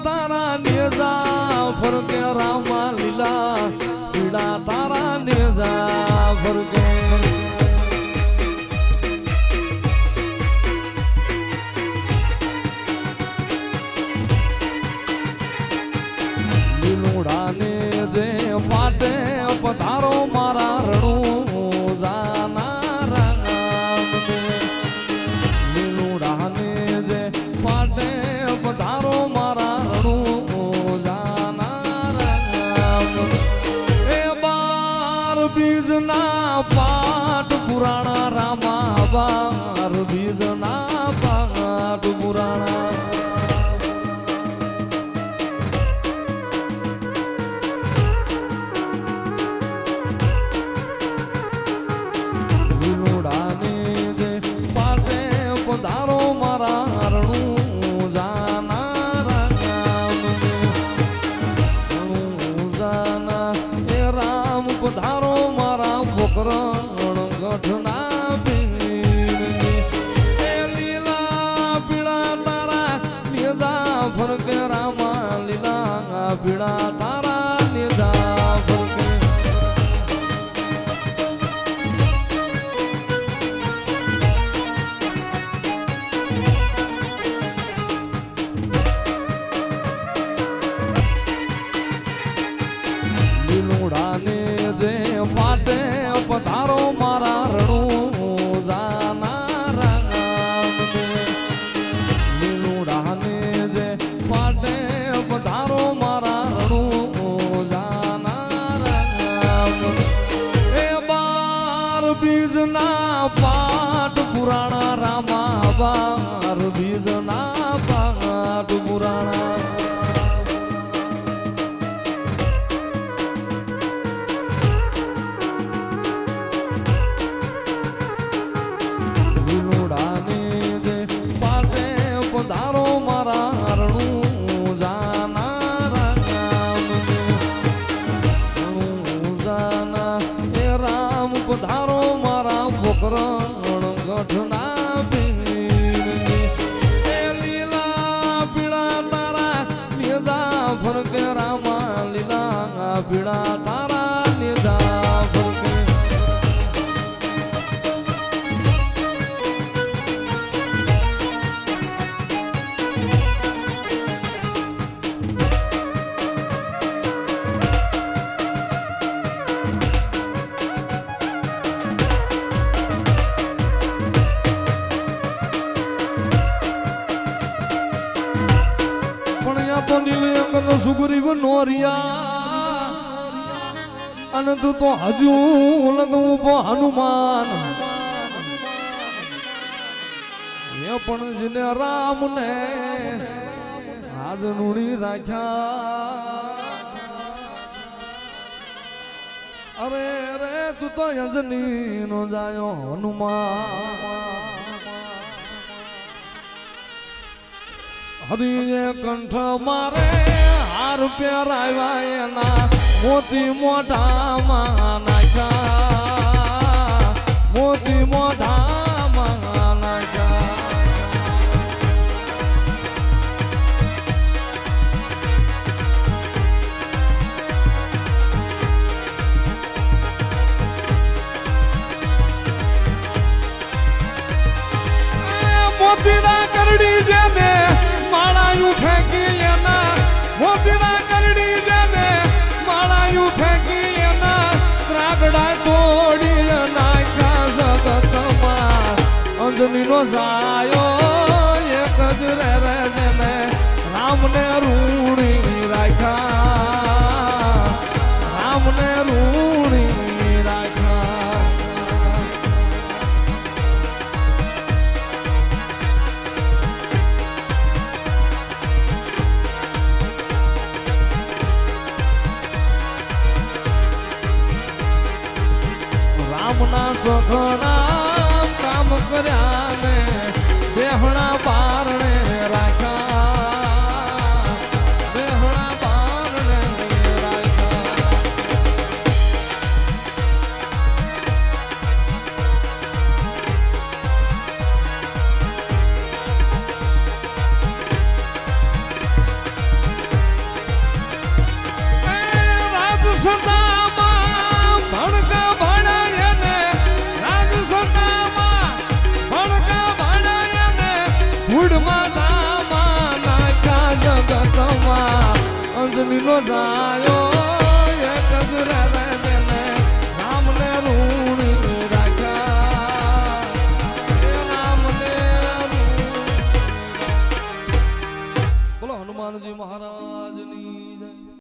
તારા નેજા ફરકે રામા લીલા પીડા તારા નેજા ફરકે લીલુડાને જે પાટે પધારો મારા રણું જાના રામ લીલુડાને જે પાટે પધારો મારા રણું જાના રામ એ બાર બીજના પાઠ પુરાણા રામા બાર બીજના પાઠ પુરાણા પધારો મારા રણું જાના રામ રણું જાના એ રામ પધારો મારા પોકરણ ગઠના પીર એ લીલા પીળા તારા નેજા ફરકે રામા લીલા પીળા તારા નેજા ફરકે લીલુડાને જે પાટે પધારો મારા રણું જાના રામ લીલુડાને જે પાટે પધારો મારા રણું જાના રામ એ બાર બીજના પાઠ પુરાણા રામા બાર બીજના પાઠ પુરાણા પધારો મારા રણું જાના રામ રણું જાના એ રામ પધારો મારા પોકરણ ગઠના પીર એ લીલા પીળા તારા નેજા ફરકે રામા લીલા પીળા તારા નેજા ફરકે તો નીલી અંગન સુગ્રીવ નોરિયા અને તું તો હજુ લગવું હનુમાન એ પણ જેને રામ ને આજ નુડી રાખ્યા અરે રે તું તો યજની નો જાયો હનુમાન હરિએ કંઠ મારે હાર પહેરાવ્યા એના મોતી મોઢામાં નાખ્યા મોતી મોઢામાં નાખ્યા મોતીના કરડી જેને માળાયું ફેંકી એના મોતીના કરડી જેને માળાયું ફેંકી એના ત્રાગડા તોડી નાખ્યા જગતમાં અંજનીનો સાયો એક જ રે જેને રામને રૂણી રાખ્યા રામને રૂણી રાખ્યા રામના સુખના કામ કર્યા ને દેહ રજની નો જાયો એક જ રે